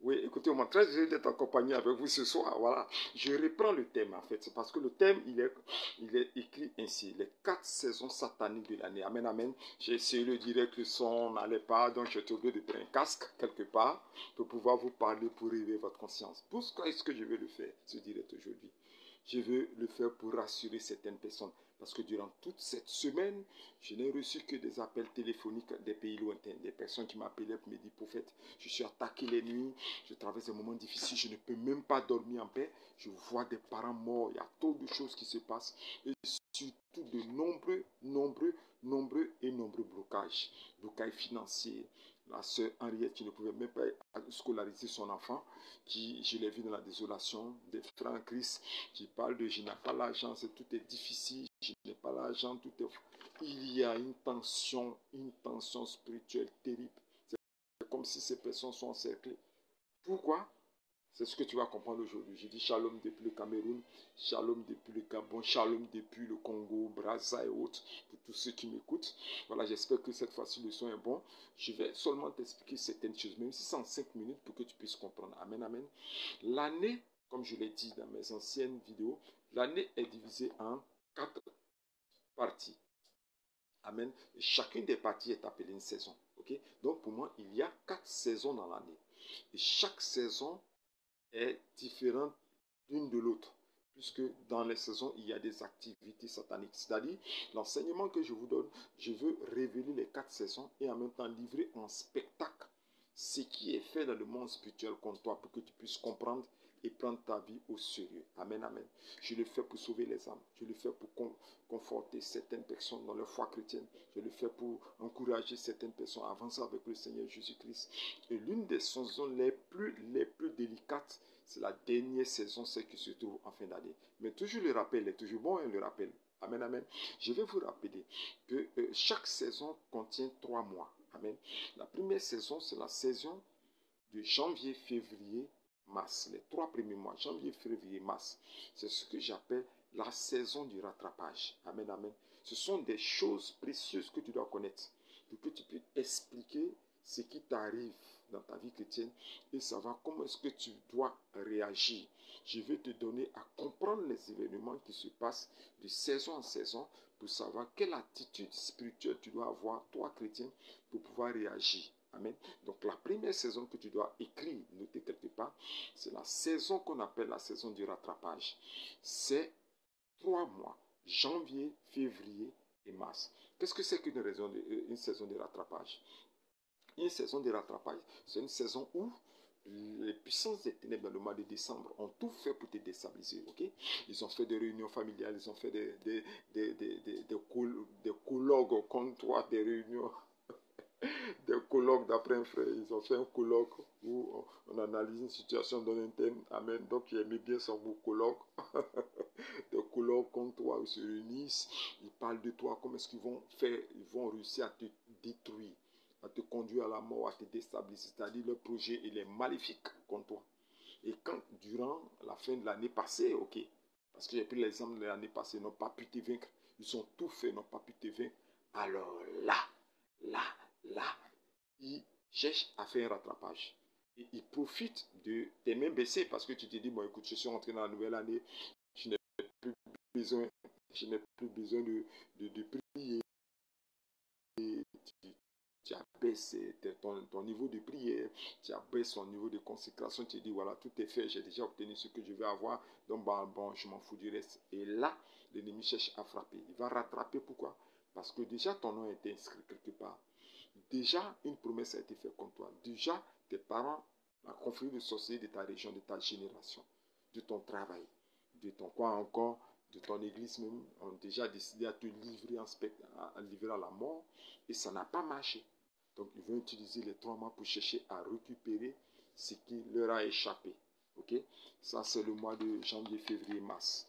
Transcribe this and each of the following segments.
Oui, écoutez, moi, très heureux d'être accompagné avec vous ce soir. Voilà, je reprends le thème en fait, c'est parce que le thème, il est écrit ainsi, les 4 saisons sataniques de l'année. Amen, amen. J'ai essayé de dire que le son n'allait pas, donc j'ai été obligé de prendre un casque quelque part pour pouvoir vous parler, pour réveiller votre conscience. Pourquoi est-ce que je vais le faire, ce direct aujourd'hui? Je veux le faire pour rassurer certaines personnes. Parce que durant toute cette semaine, je n'ai reçu que des appels téléphoniques des pays lointains. Des personnes qui m'appelaient pour me dire, prophète, je suis attaqué les nuits, je traverse des moments difficiles, je ne peux même pas dormir en paix. Je vois des parents morts, il y a trop de choses qui se passent. Et surtout de nombreux blocages. Blocages financiers. La sœur Henriette qui ne pouvait même pas scolariser son enfant, qui, je l'ai vu dans la désolation, des frères en Christ qui parlent de je n'ai pas l'argent, tout est difficile, je n'ai pas l'argent, tout est... Il y a une tension spirituelle terrible. C'est comme si ces personnes sont encerclées. Pourquoi? C'est ce que tu vas comprendre aujourd'hui. Je dis shalom depuis le Cameroun, shalom depuis le Gabon, shalom depuis le Congo, Brazza et autres, pour tous ceux qui m'écoutent. Voilà, j'espère que cette fois-ci le son est bon. Je vais seulement t'expliquer certaines choses, même si c'est en 5 minutes pour que tu puisses comprendre. Amen, amen. L'année, comme je l'ai dit dans mes anciennes vidéos, l'année est divisée en 4 parties. Amen. Et chacune des parties est appelée une saison. Okay? Donc pour moi, il y a 4 saisons dans l'année. Et chaque saison est différente l'une de l'autre, puisque dans les saisons, il y a des activités sataniques. C'est-à-dire, l'enseignement que je vous donne, je veux révéler les 4 saisons et en même temps livrer en spectacle ce qui est fait dans le monde spirituel contre toi pour que tu puisses comprendre et prendre ta vie au sérieux. Amen, amen. Je le fais pour sauver les âmes. Je le fais pour conforter certaines personnes dans leur foi chrétienne. Je le fais pour encourager certaines personnes à avancer avec le Seigneur Jésus-Christ. Et l'une des saisons les plus délicates, c'est la dernière saison, celle qui se trouve en fin d'année. Mais toujours le rappel est toujours bon, le rappel. Amen, amen. Je vais vous rappeler que chaque saison contient 3 mois. Amen. La première saison, c'est la saison de janvier, février, mars. Les 3 premiers mois, janvier, février, mars. C'est ce que j'appelle la saison du rattrapage. Amen, amen. Ce sont des choses précieuses que tu dois connaître pour que tu puisses expliquer ce qui t'arrive dans ta vie chrétienne et savoir comment est-ce que tu dois réagir. Je vais te donner à comprendre les événements qui se passent de saison en saison pour savoir quelle attitude spirituelle tu dois avoir, toi chrétien, pour pouvoir réagir. Amen. Donc la première saison que tu dois écrire, noter quelque part, c'est la saison qu'on appelle la saison du rattrapage. C'est 3 mois, janvier, février et mars. Qu'est-ce que c'est une saison de rattrapage? Une saison de rattrapage, c'est une saison où les puissances des ténèbres dans le mois de décembre ont tout fait pour te déstabiliser. Okay? Ils ont fait des réunions familiales, ils ont fait des colloques contre toi, des réunions, des colloques d'après un frère. Ils ont fait un colloque où on analyse une situation dans un thème. Amen. Donc, j'ai aimé bien son mot colloque. Des colloques contre toi, ils se réunissent, ils parlent de toi, comment est-ce qu'ils vont faire, ils vont réussir à te détruire, à te conduire à la mort, à te déstabiliser. C'est-à-dire, leur projet, il est maléfique contre toi. Et quand, durant la fin de l'année passée, ok, parce que j'ai pris l'exemple de l'année passée, ils n'ont pas pu te vaincre, ils ont tout fait, ils n'ont pas pu te vaincre, alors là, ils cherchent à faire un rattrapage. Et ils profitent de tes mains baissées parce que tu te dis, bon écoute, je suis rentré dans la nouvelle année, je n'ai plus besoin, de prier. Tu abaisses ton niveau de prière, tu abaisses ton niveau de consécration, tu te dis voilà, tout est fait, j'ai déjà obtenu ce que je veux avoir, donc bon, je m'en fous du reste. Et là, l'ennemi cherche à frapper. Il va rattraper, pourquoi? Parce que déjà ton nom a été inscrit quelque part. Déjà, une promesse a été faite contre toi. Déjà, tes parents, la confrérie de sorciers de ta région, de ta génération, de ton travail, de ton quoi encore, de ton église même, ont déjà décidé à te livrer à la mort et ça n'a pas marché. Donc, ils vont utiliser les 3 mois pour chercher à récupérer ce qui leur a échappé. Ok? Ça, c'est le mois de janvier, février, mars.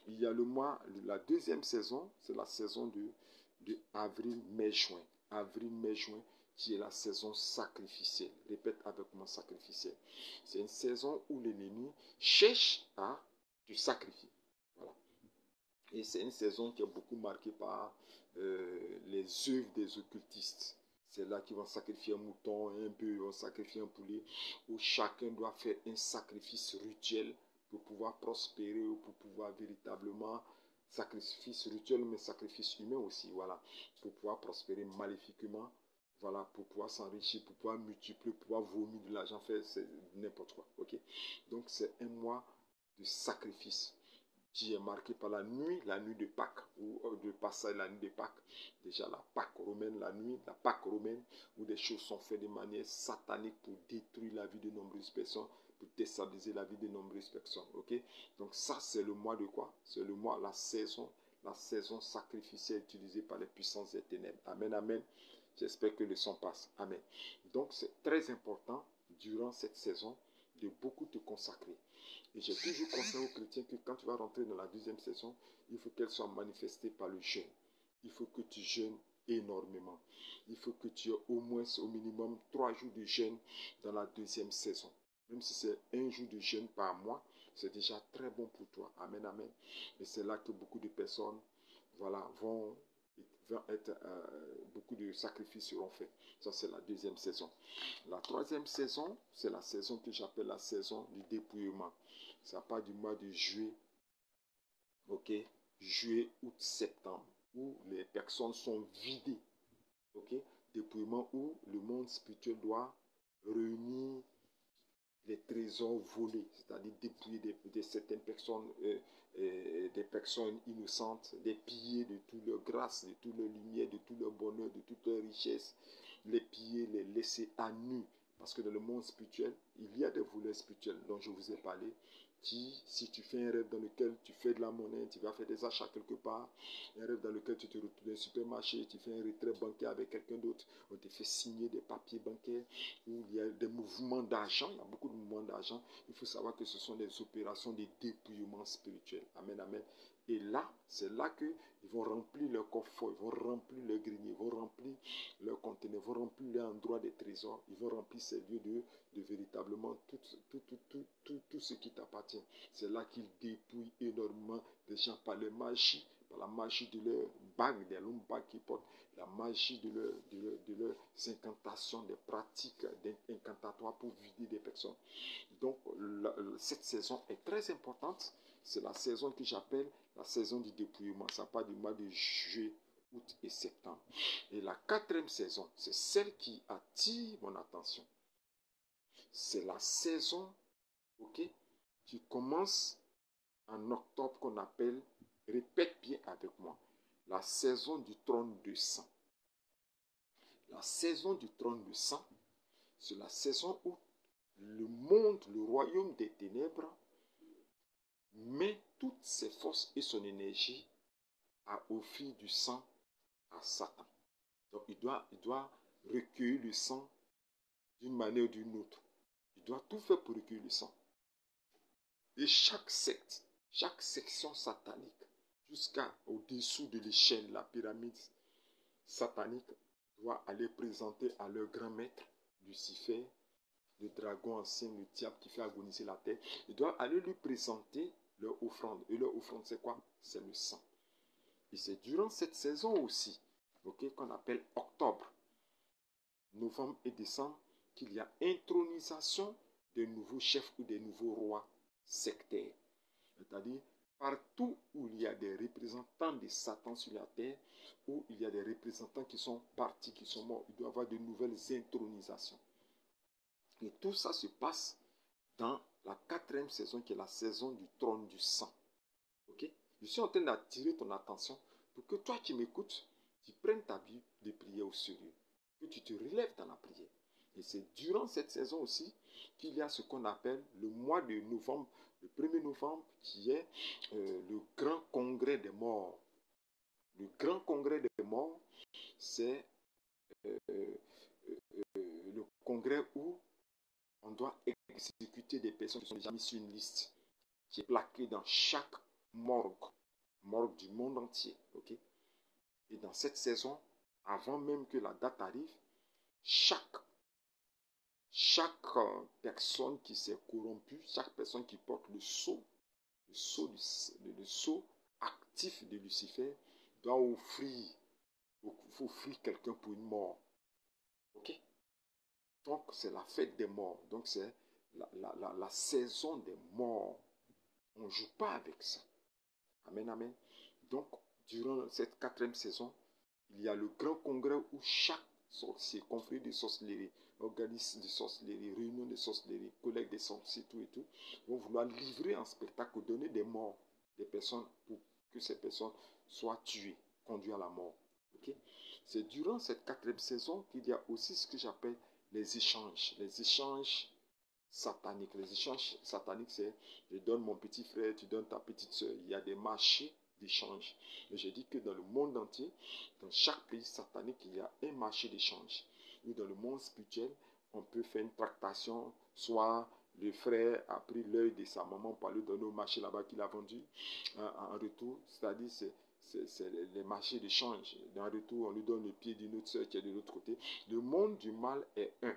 Il y a le mois, la deuxième saison, c'est la saison de avril, mai, juin. Avril, mai, juin, qui est la saison sacrificielle. Répète avec moi, sacrificielle. C'est une saison où l'ennemi cherche à te sacrifier. Voilà. Et c'est une saison qui est beaucoup marquée par les œuvres des occultistes. C'est là qu'ils vont sacrifier un mouton, un bœuf, ils vont sacrifier un poulet, où chacun doit faire un sacrifice rituel pour pouvoir prospérer, ou pour pouvoir véritablement, sacrifice rituel, mais sacrifice humain aussi, voilà, pour pouvoir prospérer maléfiquement, voilà, pour pouvoir s'enrichir, pour pouvoir multiplier, pour pouvoir vomir de l'argent, faire n'importe quoi, ok? Donc c'est un mois de sacrifice qui est marqué par la nuit de Pâques, ou de passage, la nuit de Pâques. Déjà la Pâques romaine, la nuit, la Pâques romaine, où des choses sont faites de manière satanique pour détruire la vie de nombreuses personnes, pour déstabiliser la vie de nombreuses personnes. Ok? Donc ça, c'est le mois de quoi? C'est le mois, la saison sacrificielle utilisée par les puissances des ténèbres. Amen, amen. J'espère que le son passe. Amen. Donc c'est très important, durant cette saison, de beaucoup te consacrer. Et j'ai toujours conseillé aux chrétiens que quand tu vas rentrer dans la deuxième saison, il faut qu'elle soit manifestée par le jeûne. Il faut que tu jeûnes énormément. Il faut que tu aies au moins, au minimum, 3 jours de jeûne dans la deuxième saison. Même si c'est 1 jour de jeûne par mois, c'est déjà très bon pour toi. Amen, amen. Et c'est là que beaucoup de personnes, voilà, vont être, beaucoup de sacrifices seront faits. Ça, c'est la deuxième saison. La troisième saison, c'est la saison que j'appelle la saison du dépouillement. Ça part du mois de juillet, ok, juillet, août, septembre, où les personnes sont vidées, ok, dépouillement où le monde spirituel doit réunir les trésors volés, c'est-à-dire dépouiller de certaines personnes, des personnes innocentes, des piller de toute leur grâce, de toute leur lumière, de tout leur bonheur, de toute leur richesse, les piller, les laisser à nu. Parce que dans le monde spirituel, il y a des voleurs spirituels dont je vous ai parlé, qui, si tu fais un rêve dans lequel tu fais de la monnaie, tu vas faire des achats quelque part, un rêve dans lequel tu te retrouves dans un supermarché, tu fais un retrait bancaire avec quelqu'un d'autre, on te fait signer des papiers bancaires, où il y a des mouvements d'argent, il y a beaucoup de mouvements d'argent, il faut savoir que ce sont des opérations de dépouillement spirituel. Amen, amen. Et là, c'est là qu'ils vont remplir leur coffre, ils vont remplir leur grenier, ils vont remplir leur conteneur, ils vont remplir leur endroit des trésors, ils vont remplir ces lieux de véritablement tout ce qui t'appartient. C'est là qu'ils dépouillent énormément des gens par la magie de leur bague, des longues bagues qu'ils portent, la magie de leurs incantations, des pratiques incantatoires pour vider des personnes. Donc, cette saison est très importante. C'est la saison que j'appelle la saison du dépouillement. Ça part du mois de juillet, août et septembre. Et la quatrième saison, c'est celle qui attire mon attention. C'est la saison, ok, qui commence en octobre, qu'on appelle, répète bien avec moi, la saison du trône de sang. La saison du trône de sang, c'est la saison où le monde, le royaume des ténèbres, met toutes ses forces et son énergie à offrir du sang à Satan. Donc il doit recueillir le sang d'une manière ou d'une autre. Il doit tout faire pour recueillir le sang. Et chaque secte, chaque section satanique, jusqu'au-dessous de l'échelle, la pyramide satanique, doit aller présenter à leur grand maître, Lucifer, le dragon ancien, le diable qui fait agoniser la terre. Ils doivent aller lui présenter leur offrande. Et leur offrande, c'est quoi? C'est le sang. Et c'est durant cette saison aussi, okay, qu'on appelle octobre, novembre et décembre, qu'il y a intronisation de nouveaux chefs ou des nouveaux rois sectaires. C'est-à-dire, partout où il y a des représentants de Satan sur la terre, où il y a des représentants qui sont partis, qui sont morts, il doit y avoir de nouvelles intronisations. Et tout ça se passe dans la quatrième saison, qui est la saison du trône du sang. Ok? Je suis en train d'attirer ton attention pour que toi qui m'écoutes, tu prennes ta Bible de prière au sérieux, que tu te relèves dans la prière. Et c'est durant cette saison aussi qu'il y a ce qu'on appelle le mois de novembre, le 1er novembre, qui est le grand congrès des morts. Le grand congrès des morts, c'est le congrès où on doit exécuter des personnes qui sont déjà mises sur une liste qui est plaquée dans chaque morgue du monde entier. Okay? Et dans cette saison, avant même que la date arrive, chaque personne qui s'est corrompue, chaque personne qui porte le sceau actif de Lucifer, doit offrir quelqu'un pour une mort. Ok? Donc, c'est la fête des morts. Donc, c'est la saison des morts. On ne joue pas avec ça. Amen, amen. Donc, durant cette 4e saison, il y a le grand congrès où chaque sorcier, confrérie de sorcellerie, organisme de sorcellerie, réunion de sorcellerie, collègues des sorciers, tout et tout, vont vouloir livrer en spectacle, donner des morts, des personnes, pour que ces personnes soient tuées, conduites à la mort. Okay? C'est durant cette 4e saison qu'il y a aussi ce que j'appelle les échanges. Les échanges sataniques. Les échanges sataniques, c'est je donne mon petit frère, tu donnes ta petite soeur. Il y a des marchés d'échange. Et je dis que dans le monde entier, dans chaque pays satanique, il y a un marché d'échange. Ou dans le monde spirituel, on peut faire une tractation, soit le frère a pris l'œil de sa maman pour lui donner au marché là-bas qu'il a vendu en retour. C'est-à-dire, c'est les marchés d'échange. En retour, on lui donne le pied d'une autre soeur qui est de l'autre côté. Le monde du mal est un.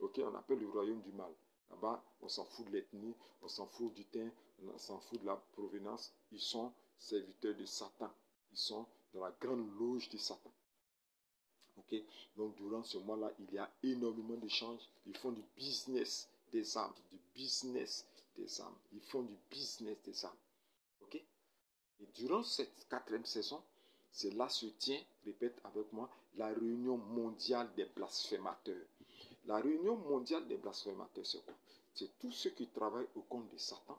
Ok, on appelle le royaume du mal. Là-bas, on s'en fout de l'ethnie, on s'en fout du teint, on s'en fout de la provenance. Ils sont serviteurs de Satan. Ils sont dans la grande loge de Satan. Ok? Donc, durant ce mois-là, il y a énormément d'échanges. Ils font du business des âmes. Du business des âmes. Ils font du business des âmes. Ok? Et durant cette 4e saison, c'est là se tient, répète avec moi, la réunion mondiale des blasphémateurs. La réunion mondiale des blasphémateurs, c'est quoi? C'est tous ceux qui travaillent au compte de Satan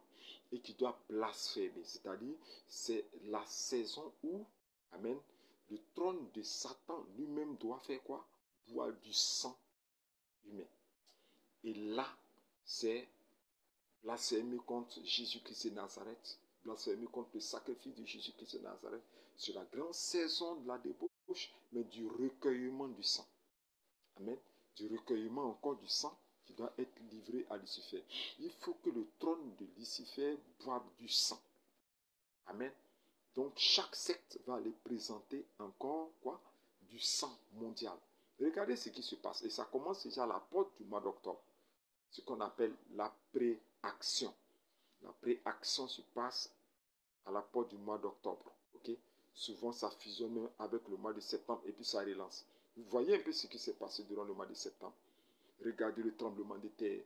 et qui doivent blasphémer. C'est-à-dire, c'est la saison où, amen, le trône de Satan lui-même doit faire quoi? Boire du sang humain. Et là, c'est blasphémer contre Jésus-Christ de Nazareth, blasphémer contre le sacrifice de Jésus-Christ de Nazareth. C'est la grande saison de la débauche, mais du recueillement du sang. Amen. Du recueillement encore du sang qui doit être livré à Lucifer. Il faut que le trône de Lucifer boive du sang. Amen. Donc chaque secte va aller présenter encore quoi? Du sang mondial. Regardez ce qui se passe. Et ça commence déjà à la porte du mois d'octobre. Ce qu'on appelle la préaction. La préaction se passe à la porte du mois d'octobre. Okay? Souvent, ça fusionne avec le mois de septembre et puis ça relance. Vous voyez un peu ce qui s'est passé durant le mois de septembre. Regardez le tremblement de terre.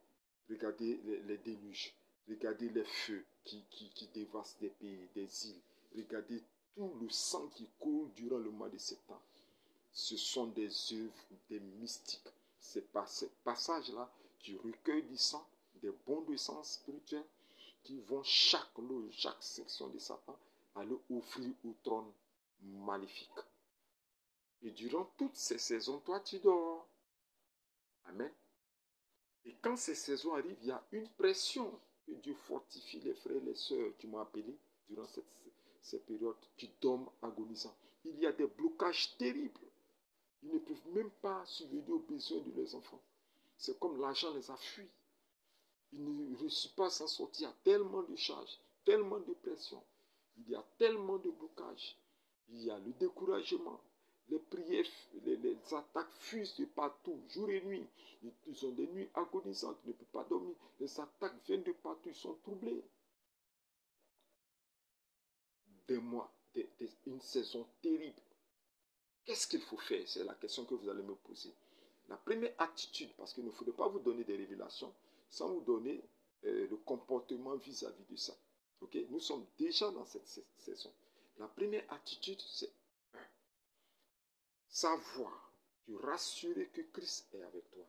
Regardez les déluges. Regardez les feux qui dévastent des pays, des îles. Regardez tout le sang qui coule durant le mois de septembre. Ce sont des œuvres des mystiques. C'est par ces passages-là qui recueillent du sang, des bons de sang spirituels, qui vont chaque loge, chaque section de Satan, aller offrir au trône maléfique. Et durant toutes ces saisons, toi, tu dors. Amen. Et quand ces saisons arrivent, il y a une pression que Dieu fortifie les frères et les sœurs qui m'ont appelé durant cette période, qui dorment agonisants. Il y a des blocages terribles. Ils ne peuvent même pas subvenir aux besoins de leurs enfants. C'est comme l'argent les a fuis. Ils ne réussissent pas à s'en sortir. Il y a tellement de charges, tellement de pression. Il y a tellement de blocages. Il y a le découragement. Les prières, les attaques fusent de partout, jour et nuit. Ils ont des nuits agonisantes, ils ne peuvent pas dormir. Les attaques viennent de partout, ils sont troublés. Des mois, une saison terrible. Qu'est-ce qu'il faut faire? C'est la question que vous allez me poser. La première attitude, parce qu'il ne faudrait pas vous donner des révélations sans vous donner le comportement vis-à-vis de ça. Okay? Nous sommes déjà dans cette saison. La première attitude, c'est savoir, te rassurer que Christ est avec toi.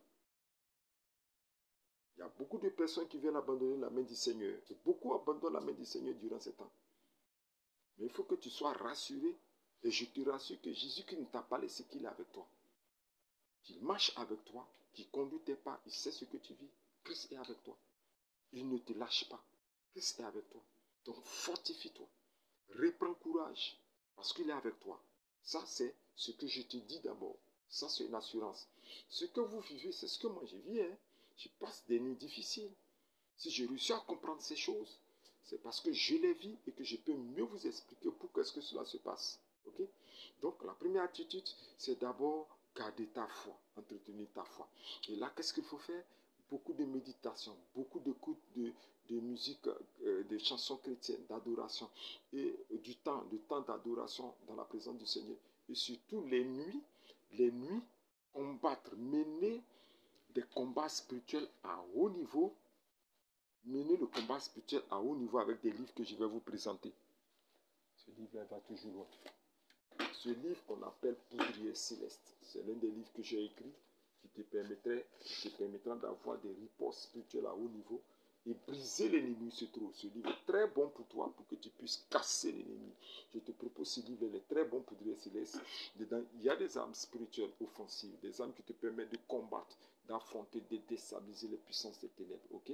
Il y a beaucoup de personnes qui viennent abandonner la main du Seigneur. Et beaucoup abandonnent la main du Seigneur durant ce temps. Mais il faut que tu sois rassuré. Et je te rassure que Jésus qui ne t'a pas laissé, qu'il est avec toi. Qu'il marche avec toi, qu'il conduit tes pas, il sait ce que tu vis. Christ est avec toi. Il ne te lâche pas. Christ est avec toi. Donc fortifie-toi. Reprends courage parce qu'il est avec toi. Ça, c'est ce que je te dis d'abord. Ça, c'est une assurance. Ce que vous vivez, c'est ce que moi je vis. Hein. Je passe des nuits difficiles. Si j'ai réussi à comprendre ces choses, c'est parce que je les vis et que je peux mieux vous expliquer pourquoi est-ce que cela se passe. Okay? Donc, la première attitude, c'est d'abord garder ta foi, entretenir ta foi. Et là, qu'est-ce qu'il faut faire? Beaucoup de méditation, beaucoup d'écoute de musique, de chansons chrétiennes, d'adoration, et du temps d'adoration dans la présence du Seigneur. Et surtout les nuits combattre, mener des combats spirituels à haut niveau, mener le combat spirituel à haut niveau avec des livres que je vais vous présenter. Ce livre va toujours loin. Ce livre qu'on appelle Poudrier Céleste, c'est l'un des livres que j'ai écrit qui te permettra d'avoir des ripostes spirituelles à haut niveau et briser l'ennemi se trouve. Ce livre est très bon pour toi, pour que tu puisses casser l'ennemi. Je te propose ce livre, il est très bon pour Poudrier Céleste. Dedans, il y a des armes spirituelles offensives, des armes qui te permettent de combattre, d'affronter, de déstabiliser les puissances des ténèbres, ok?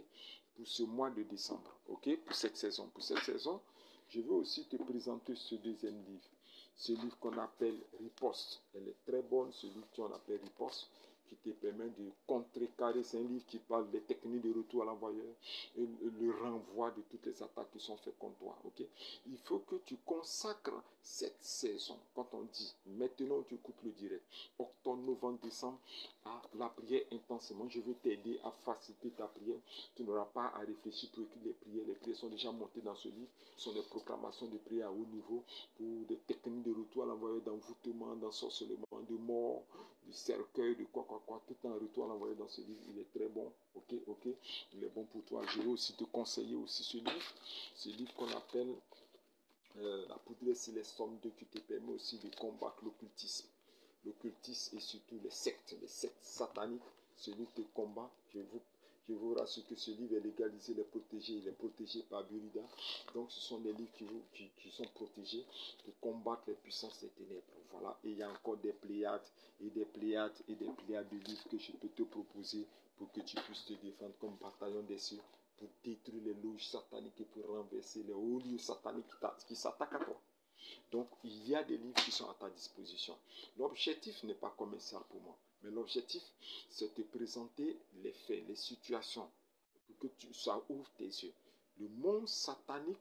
Pour ce mois de décembre, ok? Pour cette saison. Pour cette saison, je veux aussi te présenter ce deuxième livre. Ce livre qu'on appelle Riposte. Elle est très bonne, ce livre qu'on appelle Riposte, qui te permet de contrecarrer. C'est un livre qui parle des techniques de retour à l'envoyeur et le renvoi de toutes les attaques qui sont faites contre toi. Okay? Il faut que tu consacres cette saison, quand on dit maintenant tu coupes le direct, octobre, novembre, décembre, à la prière intensément. Je veux t'aider à faciliter ta prière. Tu n'auras pas à réfléchir pour écrire les prières. Les prières sont déjà montées dans ce livre. Ce sont des proclamations de prière à haut niveau pour des techniques de retour à l'envoyeur, d'envoûtement, d'ensorcellement, de mort, du cercueil, de quoi, tout en retour à l'envoyeur dans ce livre. Il est très bon, ok, il est bon pour toi. Je vais aussi te conseiller aussi ce livre qu'on appelle La Poudrier Céleste Somme 2 qui te permet aussi de combattre l'occultisme. L'occultisme et surtout les sectes sataniques. Ce livre te combat. Je vous rassure que ce livre est légalisé, il est protégé par Burida. Donc ce sont des livres qui sont protégés pour combattre les puissances des ténèbres. Voilà, et il y a encore des pléiades et des pléiades et des pléiades de livres que je peux te proposer pour que tu puisses te défendre comme bataillon des cieux, pour détruire les loges sataniques et pour renverser les hauts lieux sataniques qui s'attaquent à toi. Donc, il y a des livres qui sont à ta disposition. L'objectif n'est pas commercial pour moi, mais l'objectif, c'est de te présenter les faits, les situations, pour que ça ouvre tes yeux. Le monde satanique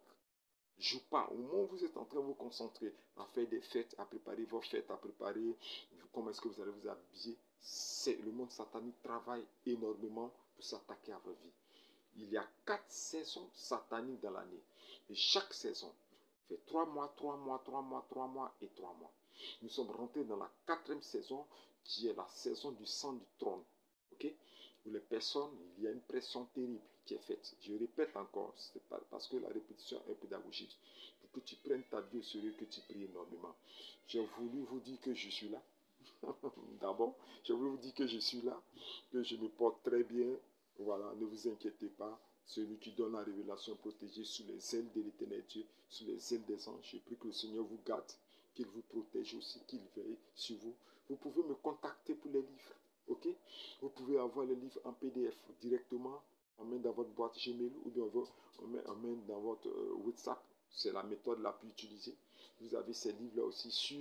ne joue pas. Au moment où vous êtes en train de vous concentrer à faire des fêtes, à préparer vos fêtes, à préparer comment est-ce que vous allez vous habiller, le monde satanique travaille énormément pour s'attaquer à votre vie. Il y a 4 saisons sataniques dans l'année. Et chaque saison fait 3 mois, 3 mois, 3 mois, 3 mois et 3 mois. Nous sommes rentrés dans la 4e saison qui est la saison du sang du trône. Ok? Pour les personnes, il y a une pression terrible qui est faite. Je répète encore, c'est parce que la répétition est pédagogique. Pour que tu prennes ta vie au sérieux, que tu pries énormément. J'ai voulu vous dire que je suis là. D'abord, j'ai voulu vous dire que je suis là, que je me porte très bien. Voilà, ne vous inquiétez pas. Celui qui donne la révélation protégée sous les ailes de l'Éternel Dieu, sous les ailes des anges. Je prie que le Seigneur vous garde, qu'il vous protège aussi, qu'il veille sur vous. Vous pouvez me contacter pour les livres. Ok? Vous pouvez avoir les livres en PDF directement, en main dans votre boîte Gmail ou bien en main dans votre WhatsApp. C'est la méthode la plus utilisée. Vous avez ces livres-là aussi sur,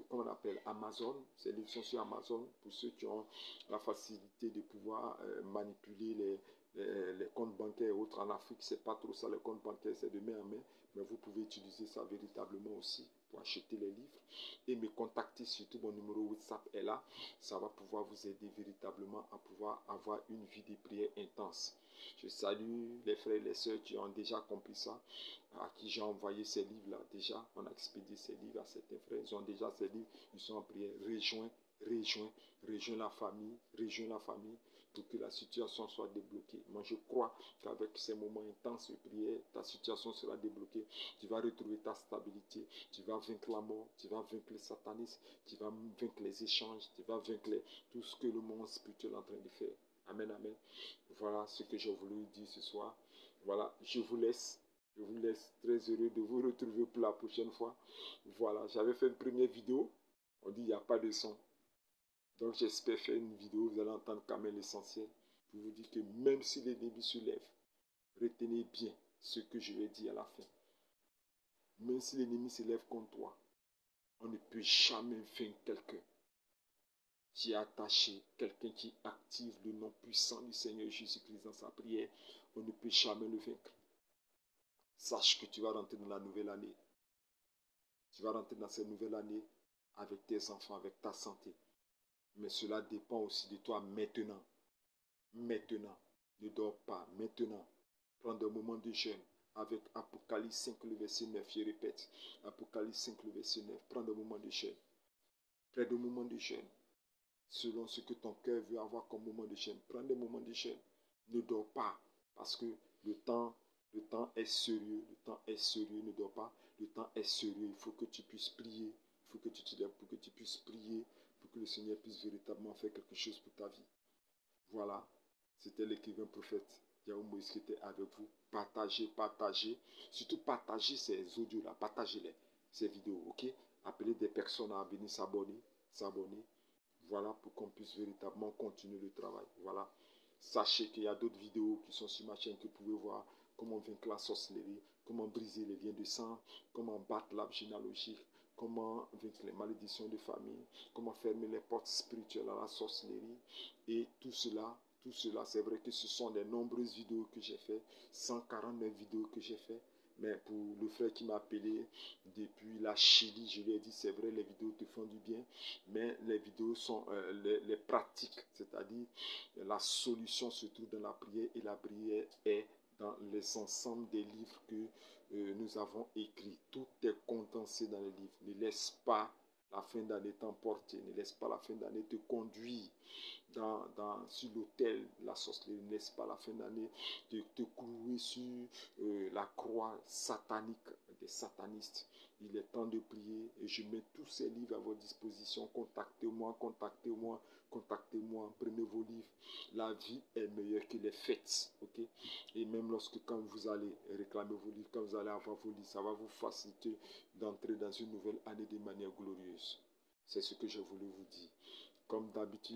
comment on appelle, Amazon. Ces livres sont sur Amazon pour ceux qui ont la facilité de pouvoir manipuler les comptes bancaires et autres. En Afrique, c'est pas trop ça, les comptes bancaires, c'est de main en main. Mais vous pouvez utiliser ça véritablement aussi pour acheter les livres et me contacter. Surtout mon numéro WhatsApp est là. Ça va pouvoir vous aider véritablement à pouvoir avoir une vie de prière intense. Je salue les frères et les sœurs qui ont déjà compris ça, à qui j'ai envoyé ces livres-là. Déjà, on a expédié ces livres à certains frères. Ils ont déjà ces livres, ils sont en prière. Rejoins la famille pour que la situation soit débloquée. Moi, je crois qu'avec ces moments intenses de prière, ta situation sera débloquée. Tu vas retrouver ta stabilité. Tu vas vaincre la mort. Tu vas vaincre le satanisme. Tu vas vaincre les échanges. Tu vas vaincre tout ce que le monde spirituel est en train de faire. Amen, amen. Voilà ce que j'ai voulu dire ce soir. Voilà, je vous laisse. Je vous laisse, très heureux de vous retrouver pour la prochaine fois. Voilà, j'avais fait une première vidéo. On dit il n'y a pas de son. Donc j'espère faire une vidéo, vous allez entendre quand même l'essentiel. Pour vous dire que même si l'ennemi se lève, retenez bien ce que je vais dire à la fin. Même si l'ennemi se lève contre toi, on ne peut jamais vaincre quelqu'un qui est attaché, quelqu'un qui active le nom puissant du Seigneur Jésus-Christ dans sa prière. On ne peut jamais le vaincre. Sache que tu vas rentrer dans la nouvelle année. Tu vas rentrer dans cette nouvelle année avec tes enfants, avec ta santé. Mais cela dépend aussi de toi maintenant. Maintenant. Ne dors pas. Maintenant. Prends des moments de jeûne. Avec Apocalypse 5, le verset 9. Je répète. Apocalypse 5, le verset 9. Prends des moments de jeûne. Prends des moments de jeûne. selon ce que ton cœur veut avoir comme moment de jeûne. Prends des moments de jeûne. Ne dors pas, parce que le temps est sérieux. Le temps est sérieux. Ne dors pas. Le temps est sérieux. Il faut que tu puisses prier. Il faut que tu te lèves pour que tu puisses prier, pour que le Seigneur puisse véritablement faire quelque chose pour ta vie. Voilà. C'était l'écrivain prophète Yahweh Moïse qui était avec vous. Partagez, partagez. Surtout partagez ces audios-là. Partagez-les, ces vidéos, ok? Appelez des personnes à venir s'abonner. Voilà, pour qu'on puisse véritablement continuer le travail. Voilà. Sachez qu'il y a d'autres vidéos qui sont sur ma chaîne que vous pouvez voir. Comment vaincre la sorcellerie, comment briser les liens de sang, comment battre l'arbre généalogique, comment vaincre les malédictions de famille, comment fermer les portes spirituelles à la sorcellerie. Et tout cela, c'est vrai que ce sont des nombreuses vidéos que j'ai fait, 149 vidéos que j'ai fait. Mais pour le frère qui m'a appelé depuis la Chili, je lui ai dit, c'est vrai, les vidéos te font du bien, mais les vidéos sont les pratiques, c'est-à-dire la solution se trouve dans la prière, et la prière est dans les ensembles des livres que nous avons écrits. Tout est condensé dans les livres. Ne laisse pas la fin d'année t'emporter, ne laisse pas la fin d'année te conduire sur l'autel de la sorcellerie. Ne laisse pas la fin d'année te clouer sur la croix satanique des satanistes. Il est temps de prier et je mets tous ces livres à votre disposition. Contactez-moi, contactez-moi, contactez-moi. Prenez vos livres. La vie est meilleure que les fêtes. Ok? Et même quand vous allez réclamer vos livres, quand vous allez avoir vos livres, ça va vous faciliter d'entrer dans une nouvelle année de manière glorieuse. C'est ce que je voulais vous dire. Comme d'habitude,